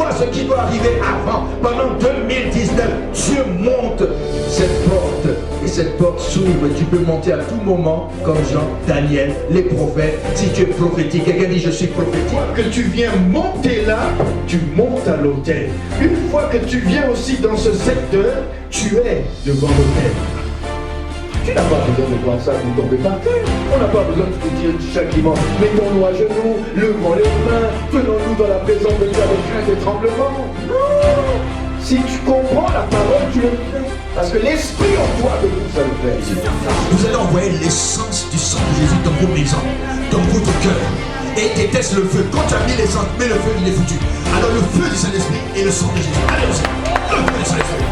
vois ce qui doit arriver avant. Pendant 2019, Dieu monte cette porte. Et cette porte s'ouvre. Tu peux monter à tout moment, comme Jean, Daniel, les prophètes. Si tu es prophétique, quelqu'un dit je suis prophétique. Une fois que tu viens monter là, tu montes à l'autel. Une fois que tu viens aussi dans ce secteur, tu es devant l'autel. Tu n'as pas besoin de voir ça pour tomber par terre. On n'a pas besoin de te dire chaque dimanche, mettons-nous à genoux, levons les mains, tenons-nous dans la présence de Dieu avec crainte et tremblement. Non. Si tu comprends la parole, tu le fais. Parce que l'esprit en toi de vous, ça le fait. Vous allez envoyer l'essence du sang de Jésus dans vos maisons, dans votre cœur. Et déteste le feu. Quand tu as mis l'essence, mais le feu, il est foutu. Alors le feu du Saint-Esprit et le sang de Jésus. Allez, le feu du Saint-Esprit.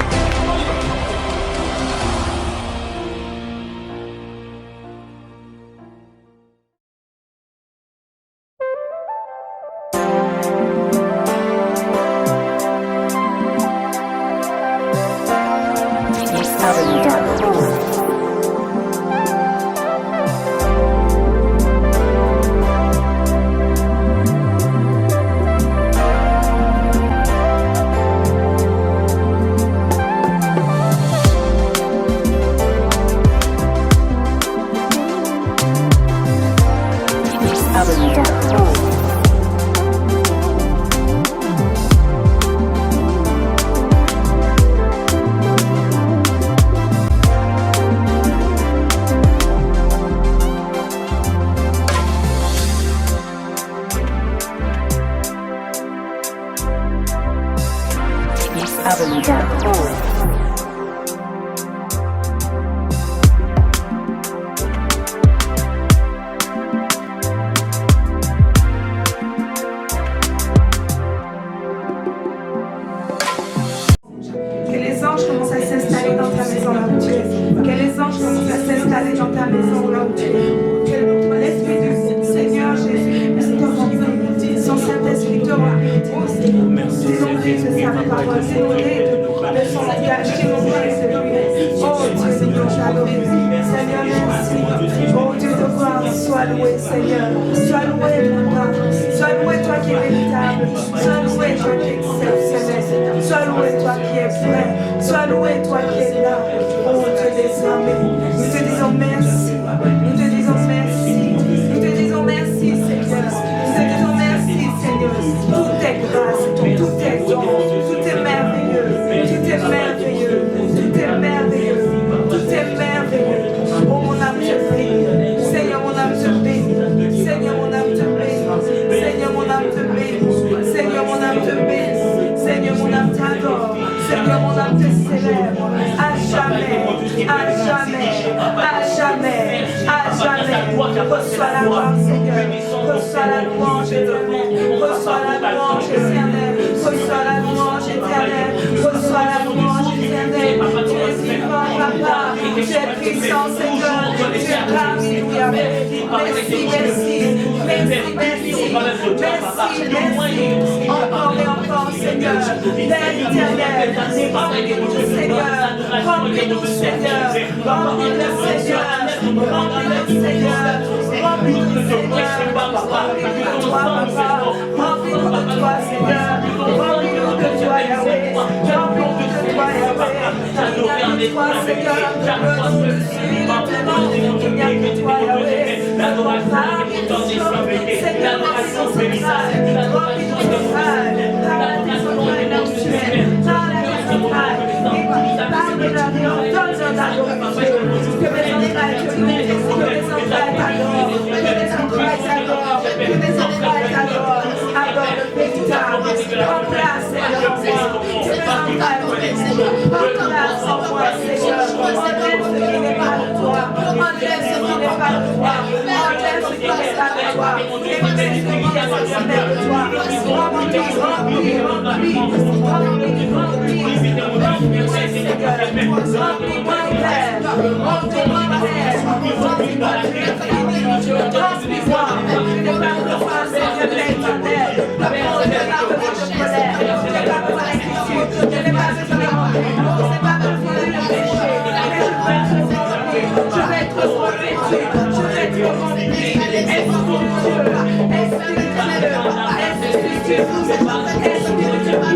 Est-ce que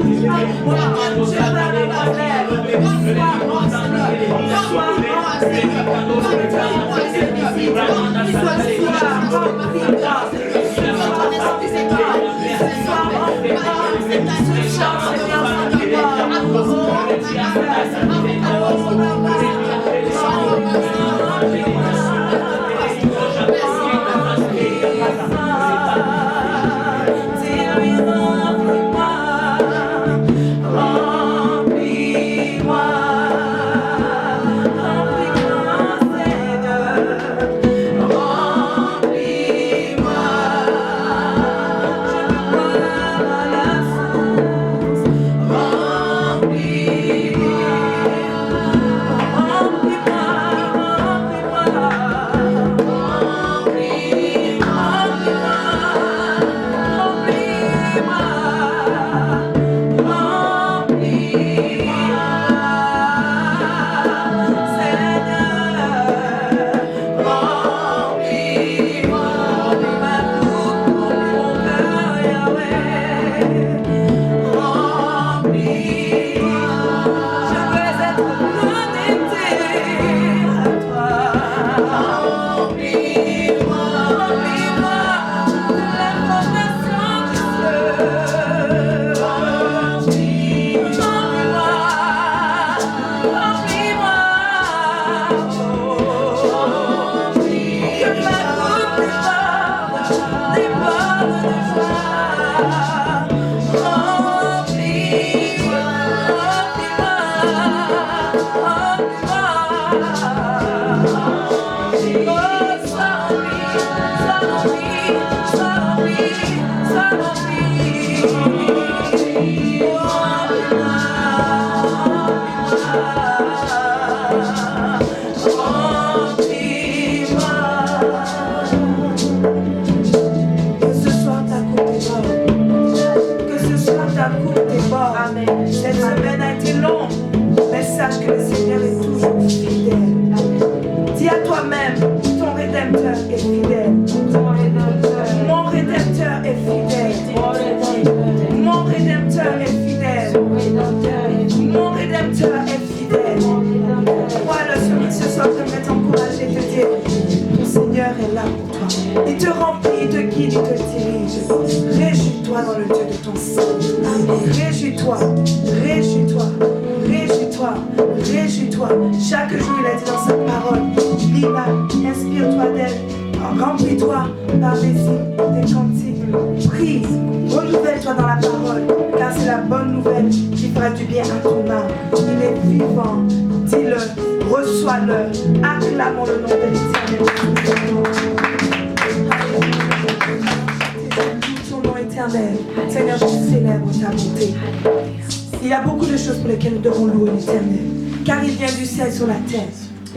Il y a beaucoup de choses pour lesquelles nous devons louer l'Éternel, car il vient du ciel sur la terre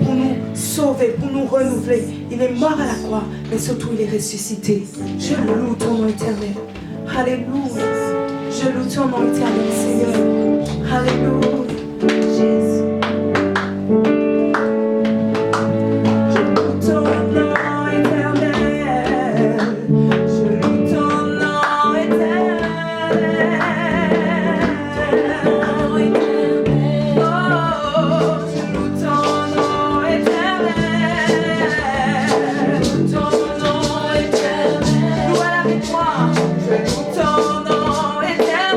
pour nous sauver, pour nous renouveler. Il est mort à la croix, mais surtout il est ressuscité. Je loue ton nom éternel. Alléluia. Je loue ton nom éternel, Seigneur. Alléluia. Jésus. Ton nom éternel.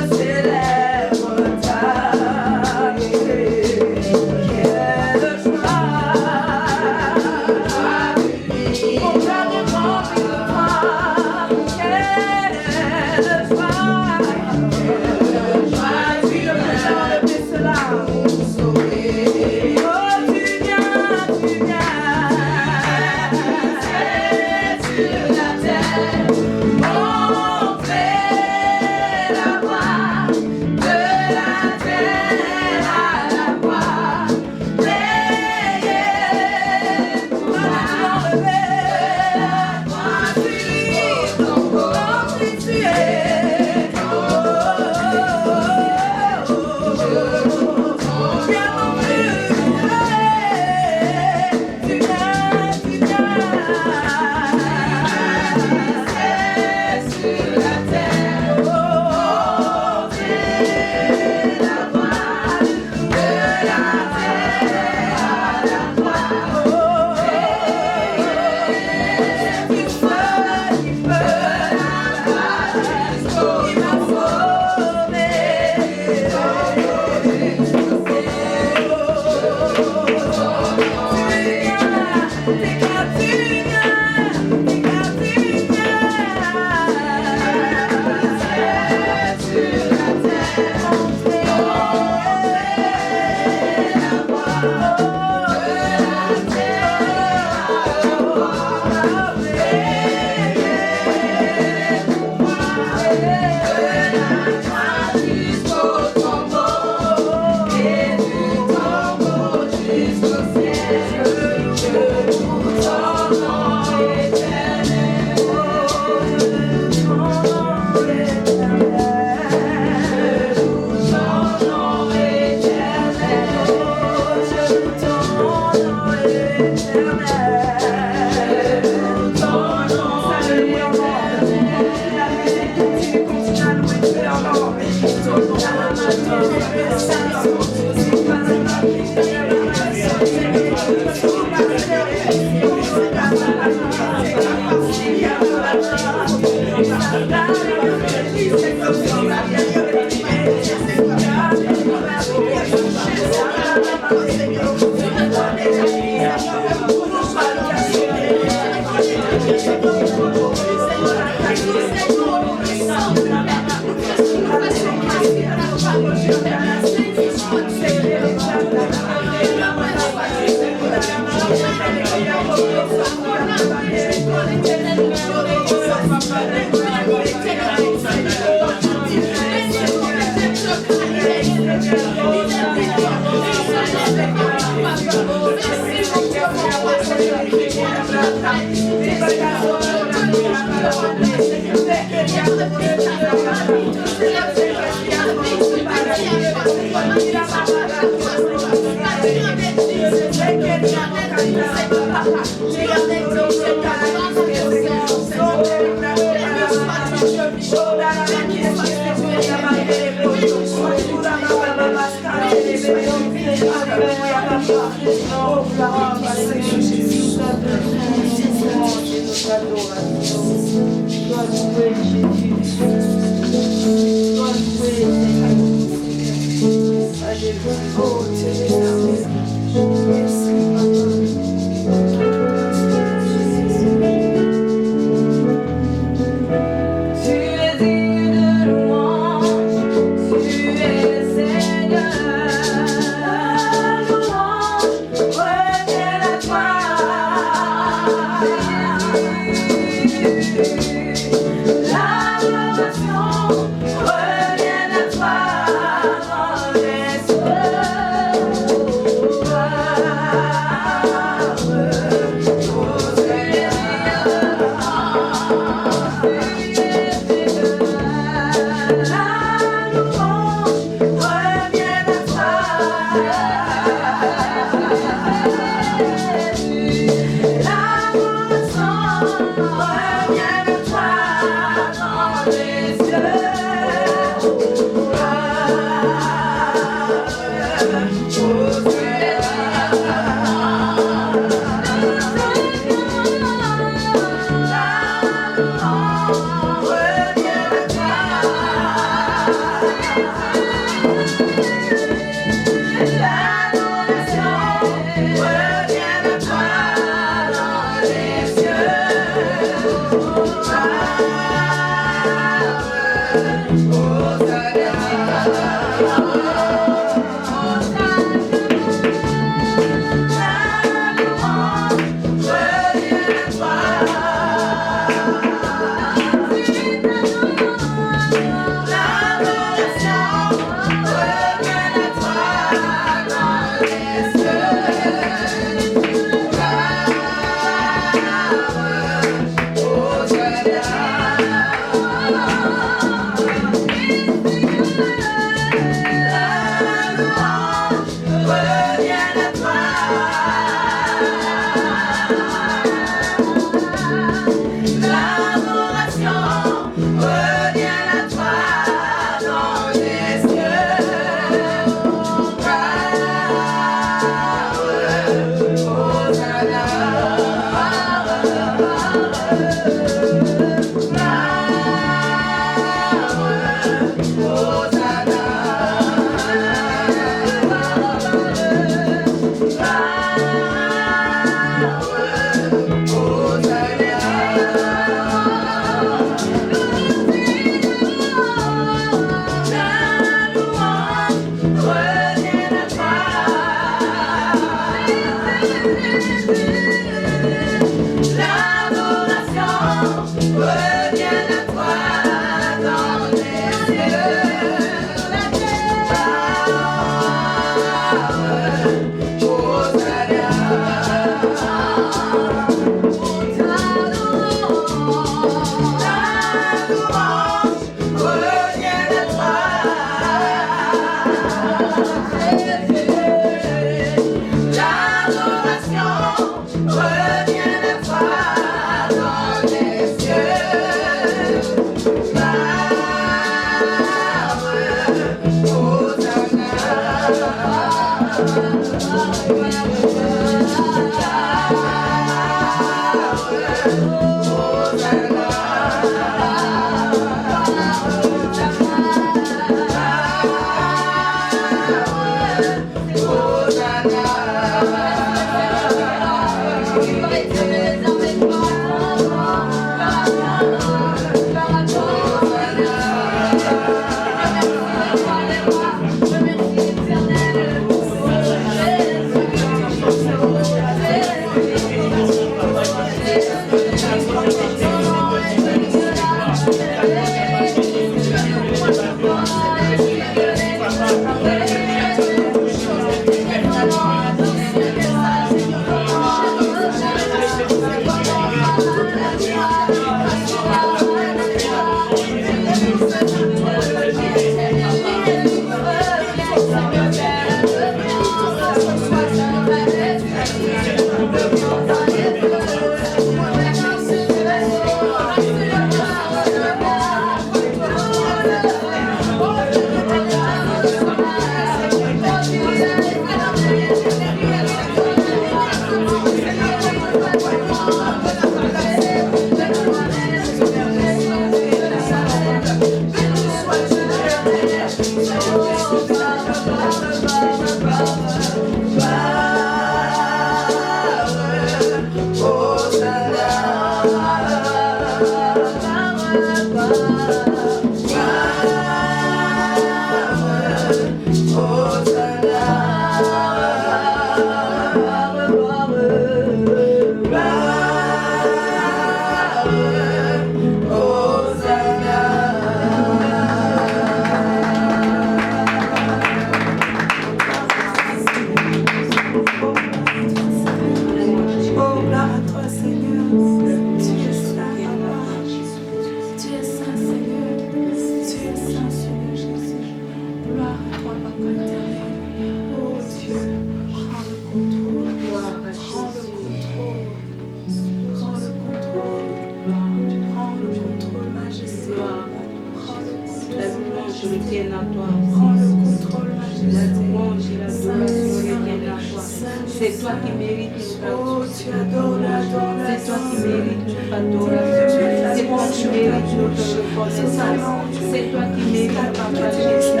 C'est toi qui mérites notre adoration. C'est toi qui mérites notre adoration. C'est toi qui mérites notre reconnaissance. C'est toi qui mérites notre majesté.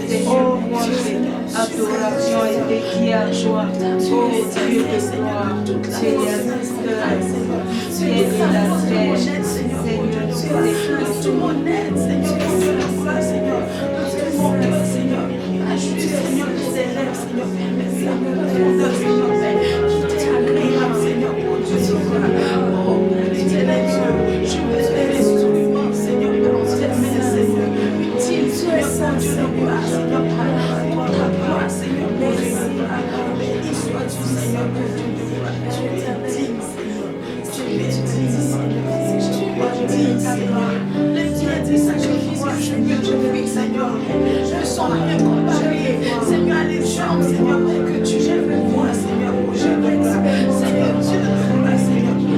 C'est pour toi que cette Seigneur, adoration est dédiée à toi. Oh Dieu de gloire, tu es la terre, Seigneur de tout mon être, Seigneur, pour la gloire, Seigneur, de tout mon cœur, Seigneur, ajoute, Seigneur, les élèves, Seigneur, permets ça, Seigneur, qui t'est agréable, Seigneur, pour Dieu, oh, les élèves, je veux faire l'instrument, Seigneur, que l'on se met, Seigneur, utile, Seigneur, pour Dieu, le gloire, Seigneur, pour ta gloire, Seigneur, béni soit tu, Seigneur, que Dieu de gloire, tu es digne, Seigneur, tu es digne, Seigneur, tu es digne, Seigneur, le Dieu des sacrifices que je veux, je prie, Seigneur, je sens rien comparé, Seigneur, à les jambes, Seigneur, que tu j'aime moi, Seigneur, pour je veux, Seigneur, Dieu de gloire, Seigneur, de tout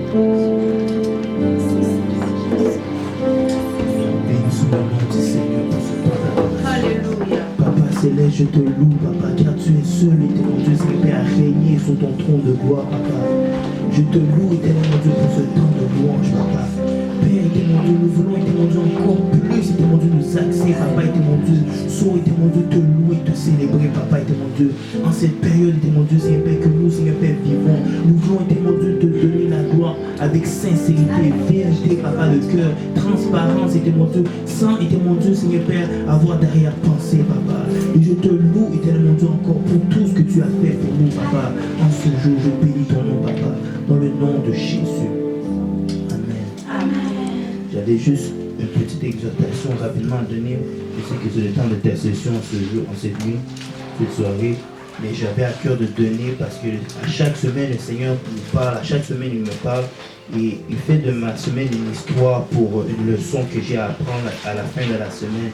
Bénissons le nom du Seigneur pour ce temps d'adoration. Alléluia. Papa céleste, je te loue, papa, car tu es seul, éternel Dieu, Seigneur, à régner sur ton trône de gloire, papa. Je te loue, éternel Dieu, pour ce temps de louange, papa. Père, éternel Dieu, nous voulons, éternel Dieu, encore plus, éternel Dieu, nous axer, papa, éternel Dieu, sur, éternel Dieu, te louer, te célébrer, papa, éternel Dieu. En cette période, éternel Dieu, Seigneur Père, que nous, Seigneur Père, vivons, nous voulons, éternel Dieu, te donner la gloire avec sincérité, vérité, papa, le cœur, transparence, éternel Dieu, sans, éternel Dieu, Seigneur Père, avoir d'arrière-pensée, papa. Et je te loue, éternel Dieu, encore pour tout ce que tu as fait pour nous, papa. En ce jour, je bénis ton nom, papa, dans le nom de Jésus. J'avais juste une petite exhortation rapidement à donner. Je sais que c'est le temps d'intercession ce jour, en cette nuit, cette soirée. Mais j'avais à cœur de donner parce que à chaque semaine, le Seigneur nous parle, à chaque semaine, il me parle. Et il fait de ma semaine une histoire pour une leçon que j'ai à apprendre à la fin de la semaine.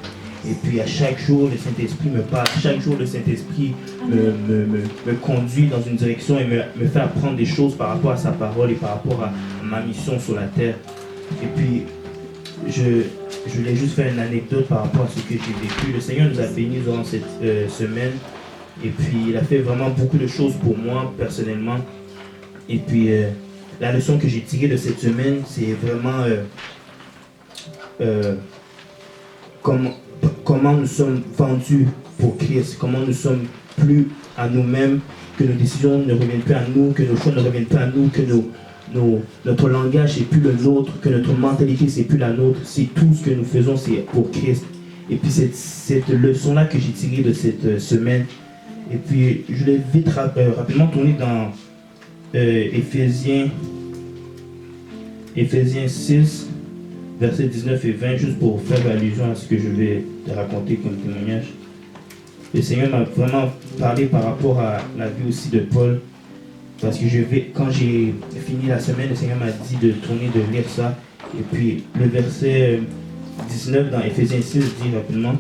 Et puis à chaque jour, le Saint-Esprit me parle. Chaque jour, le Saint-Esprit me conduit dans une direction et me fait apprendre des choses par rapport à sa parole et par rapport à ma mission sur la terre. Et puis, je voulais juste faire une anecdote par rapport à ce que j'ai vécu. Le Seigneur nous a bénis durant cette semaine. Et puis, il a fait vraiment beaucoup de choses pour moi, personnellement. Et puis, la leçon que j'ai tirée de cette semaine, c'est vraiment comment nous sommes vendus pour Christ. Comment nous sommes plus à nous-mêmes, que nos décisions ne reviennent plus à nous, que nos choix ne reviennent plus à nous, que notre langage n'est plus le nôtre, que notre mentalité c'est plus la nôtre, c'est tout ce que nous faisons, c'est pour Christ. Et puis cette leçon-là que j'ai tirée de cette semaine, et puis je vais vite rapidement tourner dans Éphésiens 6, versets 19 et 20, juste pour faire allusion à ce que je vais te raconter comme témoignage. Le Seigneur m'a vraiment parlé par rapport à la vie aussi de Paul. Parce que quand j'ai fini la semaine, le Seigneur m'a dit de tourner, de lire ça. Et puis le verset 19 dans Éphésiens 6 dit rapidement: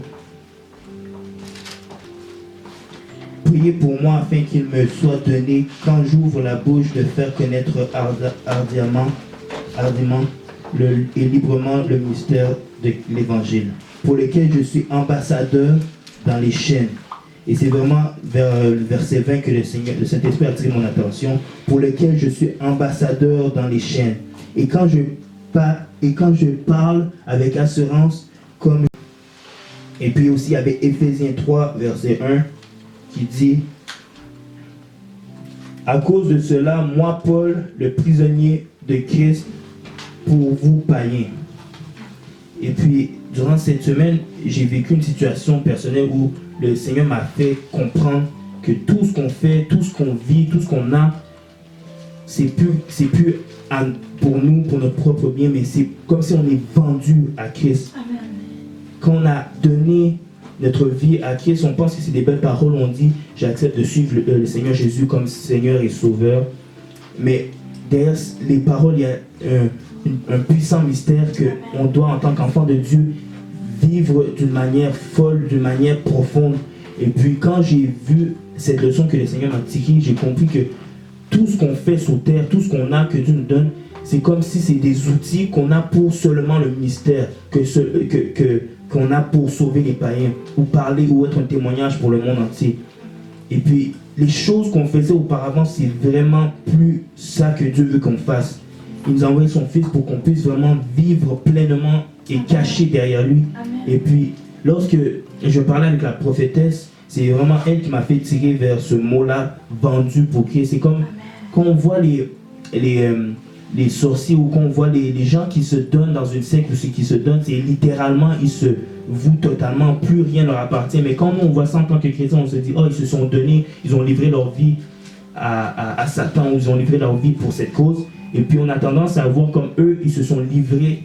priez pour moi afin qu'il me soit donné, quand j'ouvre la bouche, de faire connaître ardemment et librement le mystère de l'évangile, pour lequel je suis ambassadeur dans les chaînes. Et c'est vraiment vers le verset 20 que le Saint-Esprit a attiré mon attention, pour lequel je suis ambassadeur dans les chaînes. Et quand je parle avec assurance, comme... Et puis aussi il y avait Éphésiens 3, verset 1, qui dit: à cause de cela, moi, Paul, le prisonnier de Christ, pour vous païens. Et puis, durant cette semaine, j'ai vécu une situation personnelle où le Seigneur m'a fait comprendre que tout ce qu'on fait, tout ce qu'on vit, tout ce qu'on a, c'est plus pour nous, pour notre propre bien, mais c'est comme si on est vendu à Christ. Amen. Quand on a donné notre vie à Christ, on pense que c'est des belles paroles, on dit j'accepte de suivre le Seigneur Jésus comme Seigneur et Sauveur. Mais derrière les paroles, il y a un puissant mystère qu'on doit, en tant qu'enfant de Dieu, vivre d'une manière folle, d'une manière profonde. Et puis quand j'ai vu cette leçon que le Seigneur m'a tirée, j'ai compris que tout ce qu'on fait sur terre, tout ce qu'on a, que Dieu nous donne, c'est comme si c'est des outils qu'on a pour seulement le mystère, qu'on a pour sauver les païens, ou parler, ou être un témoignage pour le monde entier. Et puis les choses qu'on faisait auparavant, c'est vraiment plus ça que Dieu veut qu'on fasse. Il nous a envoyé son Fils pour qu'on puisse vraiment vivre pleinement et caché derrière lui. Amen. Et puis, lorsque je parlais avec la prophétesse, c'est vraiment elle qui m'a fait tirer vers ce mot-là, vendu pour Christ. C'est comme quand on voit les sorciers ou quand on voit les gens qui se donnent dans une secte ou ceux qui se donnent, c'est littéralement, ils se vouent totalement, plus rien leur appartient. Mais quand nous, on voit ça en tant que chrétiens, on se dit, oh, ils se sont donnés, ils ont livré leur vie à Satan, ou ils ont livré leur vie pour cette cause. Et puis on a tendance à voir comme eux, ils se sont livrés,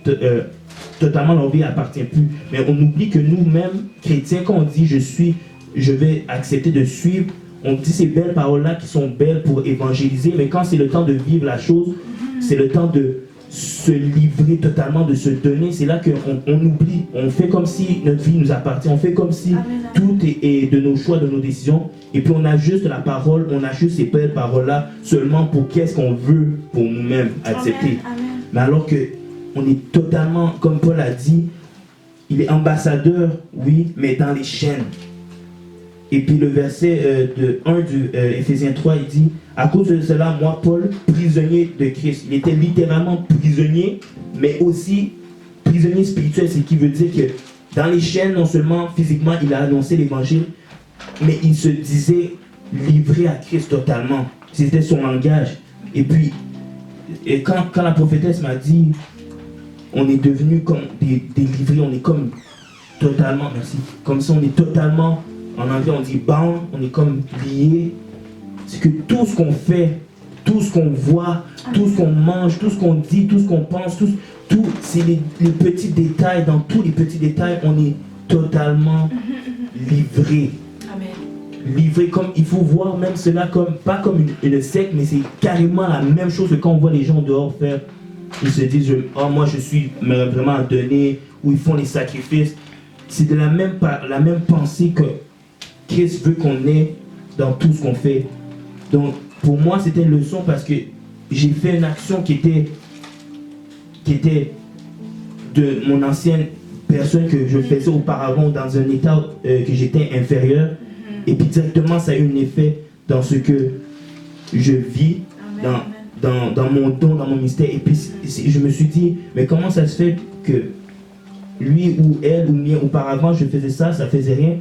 totalement leur vie n'appartient plus. Mais on oublie que nous-mêmes, chrétiens, quand on dit je vais accepter de suivre, on dit ces belles paroles-là qui sont belles pour évangéliser, mais quand c'est le temps de vivre la chose, c'est le temps se livrer totalement, de se donner, c'est là qu'on oublie. On fait comme si notre vie nous appartient. On fait comme si tout est de nos choix, de nos décisions. Et puis on ajuste la parole, on ajuste ces belles paroles-là seulement pour qu'est-ce qu'on veut pour nous-mêmes accepter. Mais alors que on est totalement, comme Paul a dit, il est ambassadeur, oui, mais dans les chaînes. Et puis le verset de 1 du Éphésiens 3, il dit: à cause de cela, moi, Paul, prisonnier de Christ. Il était littéralement prisonnier, mais aussi prisonnier spirituel, ce qui veut dire que dans les chaînes, non seulement physiquement, il a annoncé l'évangile, mais il se disait livré à Christ totalement. C'était son langage. Et puis, quand la prophétesse m'a dit, on est devenu comme des livrés, on est comme totalement, merci, comme ça on est totalement, en anglais on dit bound, on est comme lié. C'est que tout ce qu'on fait, tout ce qu'on voit, tout ce qu'on mange, tout ce qu'on dit, tout ce qu'on pense, tout c'est les petits détails. Dans tous les petits détails, on est totalement livré. Livré, comme il faut voir même cela comme, pas comme une secte, mais c'est carrément la même chose que quand on voit les gens dehors faire. Ils se disent, oh moi je suis vraiment donné, ou ils font les sacrifices. C'est de la même pensée que Christ veut qu'on ait dans tout ce qu'on fait. Donc pour moi c'était une leçon parce que j'ai fait une action qui était de mon ancienne personne que je faisais auparavant dans un état que j'étais inférieur. Et puis directement ça a eu un effet dans ce que je vis, dans mon don, dans mon mystère. Et puis je me suis dit, mais comment ça se fait que lui ou elle ou moi auparavant je faisais ça, ça faisait rien.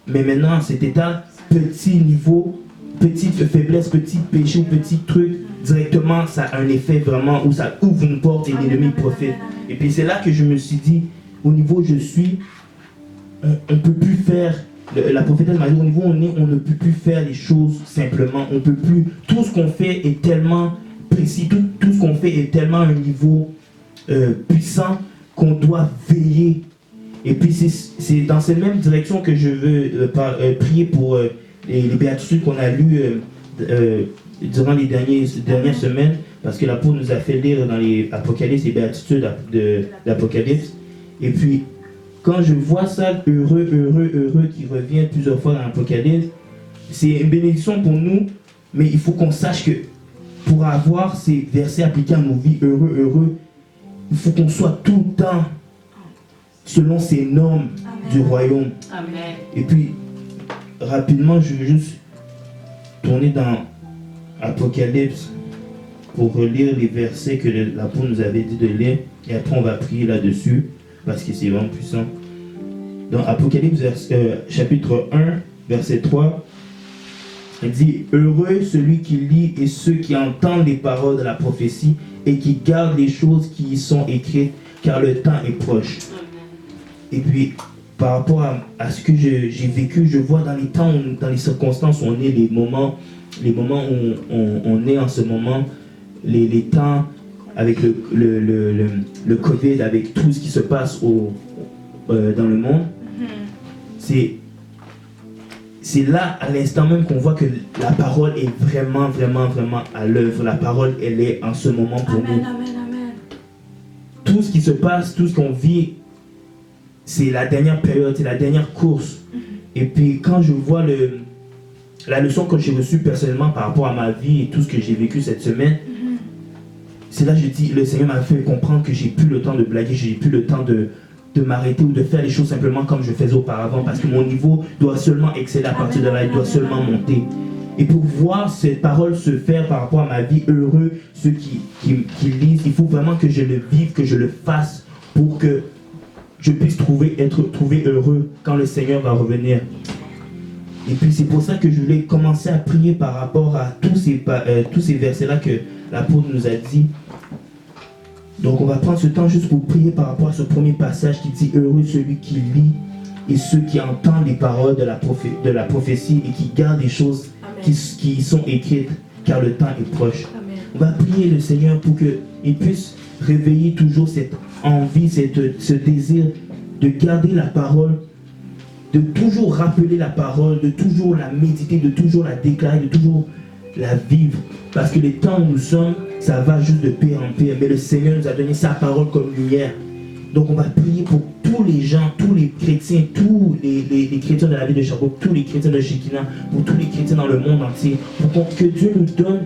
Mais maintenant cet état, petit niveau, petite faiblesse, petit péché ou petit truc, directement ça a un effet vraiment où ça ouvre une porte et l'ennemi profite. Et puis c'est là que je me suis dit, au niveau où je suis, on ne peut plus faire. La prophétesse m'a dit, au niveau où on est, on ne peut plus faire les choses simplement. On peut plus. Tout ce qu'on fait est tellement précis, tout ce qu'on fait est tellement à un niveau puissant qu'on doit veiller. Et puis c'est dans cette même direction que je veux prier pour les béatitudes qu'on a lues durant les dernières semaines, parce que l'apôtre nous a fait lire dans les Apocalypse, les béatitudes d'Apocalypse. Et puis quand je vois ça, heureux, qui revient plusieurs fois dans l'Apocalypse, c'est une bénédiction pour nous, mais il faut qu'on sache que pour avoir ces versets appliqués à nos vies, heureux, il faut qu'on soit tout le temps selon ces normes du royaume. Amen. Et puis, rapidement, je vais juste tourner dans Apocalypse pour relire les versets que l'apôtre nous avait dit de lire, et après on va prier là-dessus, parce que c'est vraiment puissant. Dans Apocalypse chapitre 1, verset 3, il dit: heureux celui qui lit et ceux qui entendent les paroles de la prophétie et qui gardent les choses qui y sont écrites, car le temps est proche. Et puis, par rapport à ce que j'ai vécu, je vois dans les temps, dans les circonstances où on est, les moments où on est en ce moment, les temps avec le Covid, avec tout ce qui se passe dans le monde, c'est là, à l'instant même, qu'on voit que la parole est vraiment à l'œuvre. La parole, elle est en ce moment pour nous. Tout ce qui se passe, tout ce qu'on vit, c'est la dernière période, c'est la dernière course. Et puis quand je vois la leçon que j'ai reçue personnellement par rapport à ma vie et tout ce que j'ai vécu cette semaine, c'est là que je dis, le Seigneur m'a fait comprendre que j'ai plus le temps de blaguer, j'ai plus le temps de m'arrêter ou de faire les choses simplement comme je faisais auparavant, parce que mon niveau doit seulement exceller à partir de là, il doit seulement monter. Et pour voir cette parole se faire par rapport à ma vie, heureux ceux qui lisent, il faut vraiment que je le vive, que je le fasse pour que je puisse être trouvé heureux quand le Seigneur va revenir. Et puis c'est pour ça que je voulais commencer à prier par rapport à tous ces versets-là que l'apôtre nous a dit. Donc on va prendre ce temps juste pour prier par rapport à ce premier passage qui dit: heureux celui qui lit et ceux qui entendent les paroles de la prophétie et qui gardent les choses qui sont écrites, car le temps est proche. Amen. On va prier le Seigneur pour qu'il puisse réveiller toujours cette envie, ce désir de garder la parole, de toujours rappeler la parole, de toujours la méditer, de toujours la déclarer, de toujours la vivre. Parce que les temps où nous sommes, ça va juste de pire en pire. Mais le Seigneur nous a donné sa parole comme lumière. Donc on va prier pour tous les gens, tous les chrétiens, tous les chrétiens de la ville de Sherbrooke, tous les chrétiens de Shekinah, pour tous les chrétiens dans le monde entier, pour que Dieu nous donne,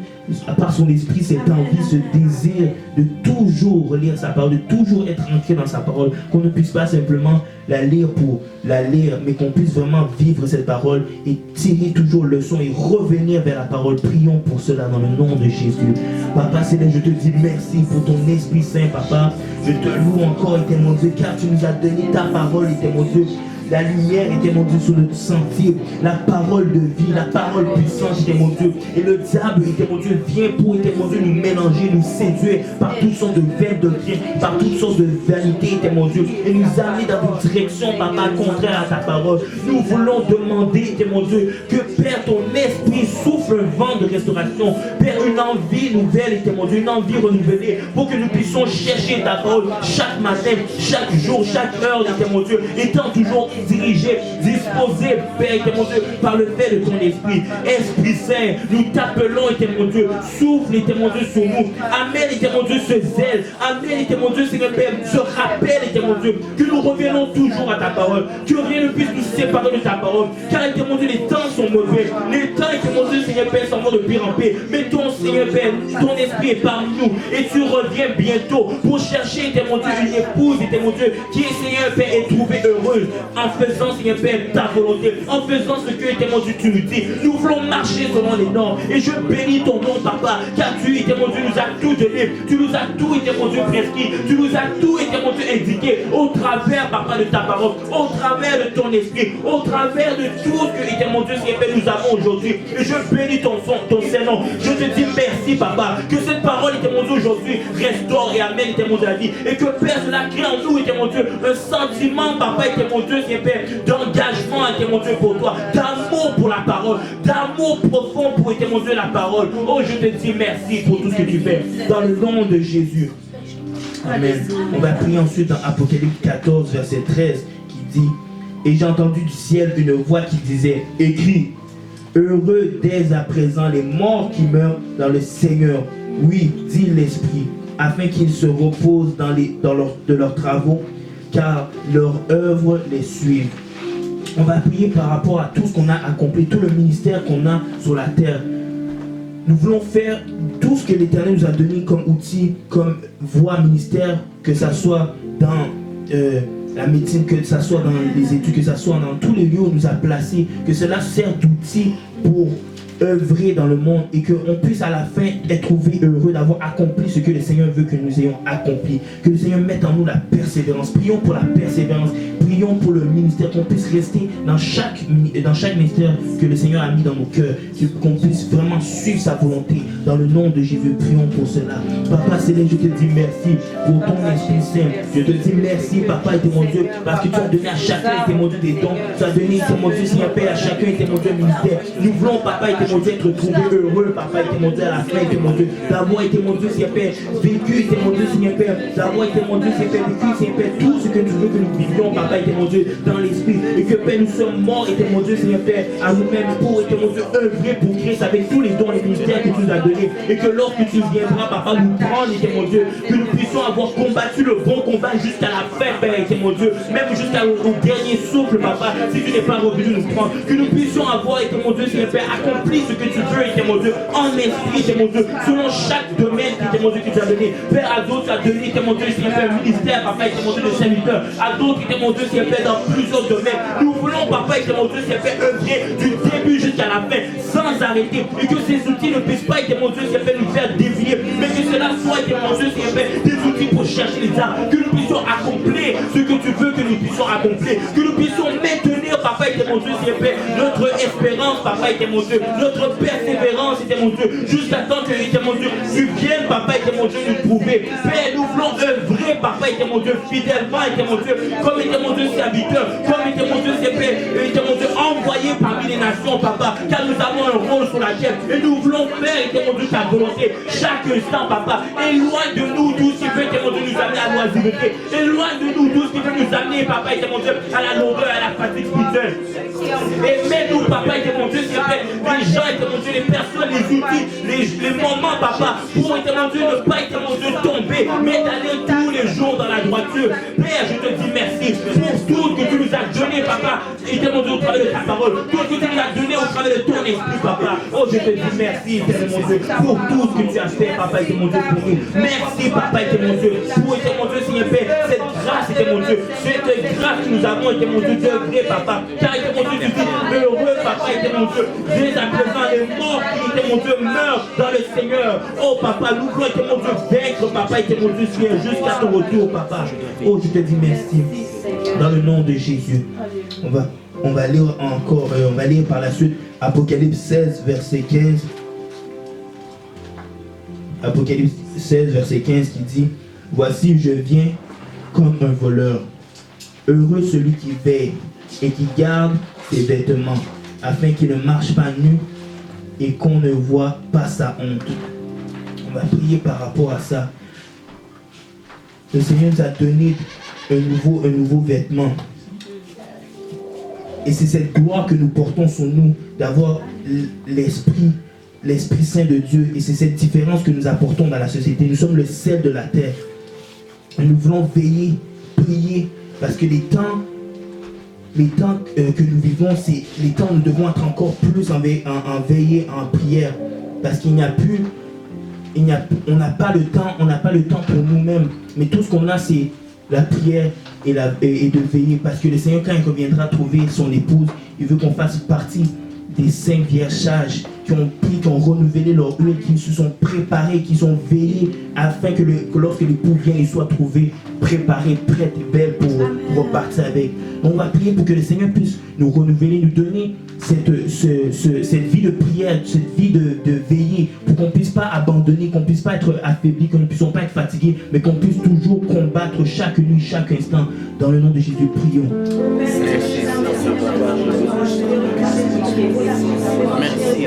par son esprit, cette envie, ce désir de toujours relire sa parole, de toujours être ancré dans sa parole, qu'on ne puisse pas simplement la lire pour la lire, mais qu'on puisse vraiment vivre cette parole et tirer toujours leçon et revenir vers la parole. Prions pour cela dans le nom de Jésus. Papa Céleste, je te dis merci pour ton Esprit Saint, Papa. Je te loue encore, Éternel mon Dieu, car tu nous as donné ta parole, Éternel mon Dieu. La lumière était mon Dieu sur le sentier, la parole de vie, la parole puissante était mon Dieu. Et le diable était mon Dieu, vient pour était mon Dieu nous mélanger, nous séduire par toutes sortes de vaines doctrines, par toutes sortes de vanités était mon Dieu. Et nous amener dans une direction, Papa, contraire à ta parole. Nous voulons demander, était mon Dieu, que Père, ton esprit souffle un vent de restauration. Père, une envie nouvelle était mon Dieu, une envie renouvelée, pour que nous puissions chercher ta parole chaque matin, chaque jour, chaque heure, était mon Dieu, étant toujours dirigé, disposé, Père, était mon Dieu, par le fait de ton esprit. Esprit Saint, nous t'appelons, était mon Dieu, souffle, était mon Dieu, sur nous. Amène, était mon Dieu, ce zèle. Amène, était mon Dieu, Seigneur Père, ce rappel, était mon Dieu, que nous revenons toujours à ta parole, que rien ne puisse nous séparer de ta parole, car, était mon Dieu, les temps sont mauvais. Les temps, était mon Dieu, Seigneur Père, s'en vont de pire en pire. Mais ton Seigneur Père, ton esprit est parmi nous, et tu reviens bientôt pour chercher, était mon Dieu, une épouse, était mon Dieu, qui est, Seigneur Père, est trouvée heureuse, en faisant, Seigneur Père, ta volonté, en faisant ce que, était mon Dieu, tu nous dis. Nous voulons marcher selon les normes, et je bénis ton nom, Papa, car tu, était mon Dieu, nous as tout donné, tu nous as tout, était mon Dieu, prescrit, tu nous as tout, était mon Dieu, indiqué, au travers, Papa, de ta parole, au travers de ton esprit, au travers de tout ce que, était mon Dieu, Seigneur Père, nous avons aujourd'hui. Et je bénis ton Saint-Nom. Je te dis merci, Papa, que cette parole, était mon Dieu, aujourd'hui, restaure et amène, était mon Dieu, la vie, et que Père, cela crée en nous, était mon Dieu, un sentiment, Papa, était mon Dieu, Seigneur Père, d'engagement, était mon Dieu, pour toi, d'amour pour la parole, d'amour profond pour, était mon Dieu, la parole. Oh, je te dis merci pour tout ce que tu fais, dans le nom de Jésus. Amen. On va prier ensuite dans Apocalypse 14, verset 13, qui dit: et j'ai entendu du ciel une voix qui disait, écris, heureux dès à présent les morts qui meurent dans le Seigneur. Oui, dit l'Esprit, afin qu'ils se reposent de leurs travaux, car leur œuvre les suive. On va prier par rapport à tout ce qu'on a accompli, tout le ministère qu'on a sur la terre. Nous voulons faire tout ce que l'Éternel nous a donné comme outil, comme voie ministère, que ça soit dans la médecine, que ça soit dans les études, que ça soit dans tous les lieux où on nous a placés, que cela sert d'outil pour œuvrer dans le monde et qu'on puisse à la fin être trouvé heureux d'avoir accompli ce que le Seigneur veut que nous ayons accompli. Que le Seigneur mette en nous la persévérance. Prions pour la persévérance. Prions pour le ministère, qu'on puisse rester dans chaque ministère que le Seigneur a mis dans nos cœurs, qu'on puisse vraiment suivre sa volonté. Dans le nom de Jésus, prions pour cela. Papa Céleste, je te dis merci pour ton Esprit Saint. Je te dis merci, Papa, était mon Dieu, parce que tu as donné à chacun, était mon Dieu, des dons. Tu as donné, était mon Dieu, Seigneur Père, à chacun, était mon Dieu, ministère. Nous voulons, Papa, était mon Dieu, être trouvé heureux, Papa, était mon Dieu, à la fin, était mon Dieu. D'avoir été mon Dieu, Seigneur Père, vécu, était mon Dieu, Seigneur Père. D'avoir été mon Dieu, Seigneur Père, vécu, Seigneur Père, tout ce que tu veux que nous vivions, Papa, était mon Dieu, dans l'esprit. Et que, Père, nous sommes morts, était mon Dieu, Seigneur Père, à nous-mêmes pour, était mon Dieu, œuvrer pour Christ avec tous les dons et les ministères que tu nous as donnés. Et que lorsque tu viendras, Papa, nous prendre, était mon Dieu, que nous puissions avoir combattu le bon combat jusqu'à la fin, Père, était mon Dieu, même jusqu'au dernier souffle, Papa, si tu n'es pas revenu nous prendre. Que nous puissions avoir, était mon Dieu, Seigneur Père, accompli ce que tu veux, était mon Dieu, en esprit, était mon Dieu, selon chaque domaine, était mon Dieu, que tu as donné. Père, à d'autres, tu as donné, était mon Dieu, Seigneur Père, ministère, Papa, était mon Dieu, de serviteur. À d'autres, était mon Dieu, Seigneur Père, dans plusieurs domaines. Nous voulons, Papa, était mon Dieu, Seigneur Père, œuvrer du début jusqu'à la fin, sans arrêter. Et que ces outils ne puissent pas, était mon Dieu, Seigneur Père, nous faire dévier, mais que cela soit, était mon Dieu, Seigneur Père, des outils pour chercher les âmes. Que nous puissions accomplir ce que tu veux que nous puissions accomplir. Que nous puissions maintenir, Papa, était mon Dieu, Seigneur Père, notre espérance, Papa, était mon Dieu, notre persévérance, était mon Dieu, jusqu'à temps que, était mon Dieu, tu viennes, Papa, était mon Dieu, nous prouver. Père, nous voulons œuvrer, Papa, était mon Dieu, fidèlement, était mon Dieu, comme était mon Dieu, serviteur, comme était mon Dieu, Seigneur Père, était mon Dieu, envoyé parmi les nations, Papa, car nous avons un rôle sur la terre, et nous voulons faire, était mon Dieu, ta volonté, chaque instant, Papa, éloigne de nous tout ce qui veut, mon Dieu, nous amener à l'oisiveté. Éloigne de nous tout ce qui veut nous amener, papa, mon Dieu, à la longueur, à la fatigue spirituelle. Et mets-nous, papa, mon Dieu, s'il te plaît, les gens, mon Dieu, les personnes, les outils, les moments, papa, pour, mon Dieu, ne pas, mon Dieu, tomber, mais d'aller tous les jours dans la droiture. Père, je te dis merci pour tout ce que tu nous as donné, papa, et mon Dieu, au travers de ta parole, tout ce que tu nous as donné au travers de ton esprit, papa. Oh, je te dis merci, Père, mon Dieu, pour tout ce que tu as fait, papa, et mon Dieu, pour nous. Merci, papa, et mon Dieu, pour, mon Dieu, Seigneur Père, cette grâce, mon Dieu, cette grâce que nous avons, mon Dieu, de papa, car, mon Dieu, tu dis, heureux, papa, mon Dieu, dès à présent, les morts qui, mon Dieu, meurent dans le Seigneur. Oh, papa, nous voulons, mon Dieu, vaincre, papa, mon Dieu, Seigneur, jusqu'à ton retour, papa. Oh, je te dis merci, dans le nom de Jésus. On va lire encore, on va lire par la suite Apocalypse 16, verset 15. Apocalypse 16, verset 15 qui dit: voici, je viens comme un voleur. Heureux celui qui veille et qui garde ses vêtements, afin qu'il ne marche pas nu et qu'on ne voit pas sa honte. On va prier par rapport à ça. Le Seigneur nous a donné un nouveau vêtement. Et c'est cette gloire que nous portons sur nous, d'avoir l'Esprit Saint de Dieu. Et c'est cette différence que nous apportons dans la société. Nous sommes le sel de la terre. Et nous voulons veiller, prier, parce que les temps que nous vivons, c'est les temps où nous devons être encore plus en veillée, en prière. Parce qu'il n'y a plus, on n'a pas le temps pour nous-mêmes. Mais tout ce qu'on a, c'est la prière et de veiller. Parce que le Seigneur, quand il reviendra trouver son épouse, il veut qu'on fasse partie des 5 vierges sages qui ont pris, qui ont renouvelé leur huile, qui se sont préparés, qui sont veillés, afin que lorsque l'époux vient, il soit trouvé préparé, prête et belle pour repartir avec. Donc on va prier pour que le Seigneur puisse nous renouveler, nous donner cette vie de prière, cette vie de veiller, pour qu'on ne puisse pas abandonner, qu'on ne puisse pas être affaibli, qu'on ne puisse pas être fatigué, mais qu'on puisse toujours combattre chaque nuit, chaque instant. Dans le nom de Jésus, prions. Merci.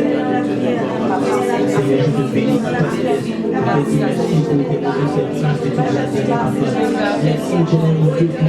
Seigneur, je te bénis, Papa. Merci pour cette grâce que tu nous as donnée, Papa. Merci, Éternel mon Dieu, pour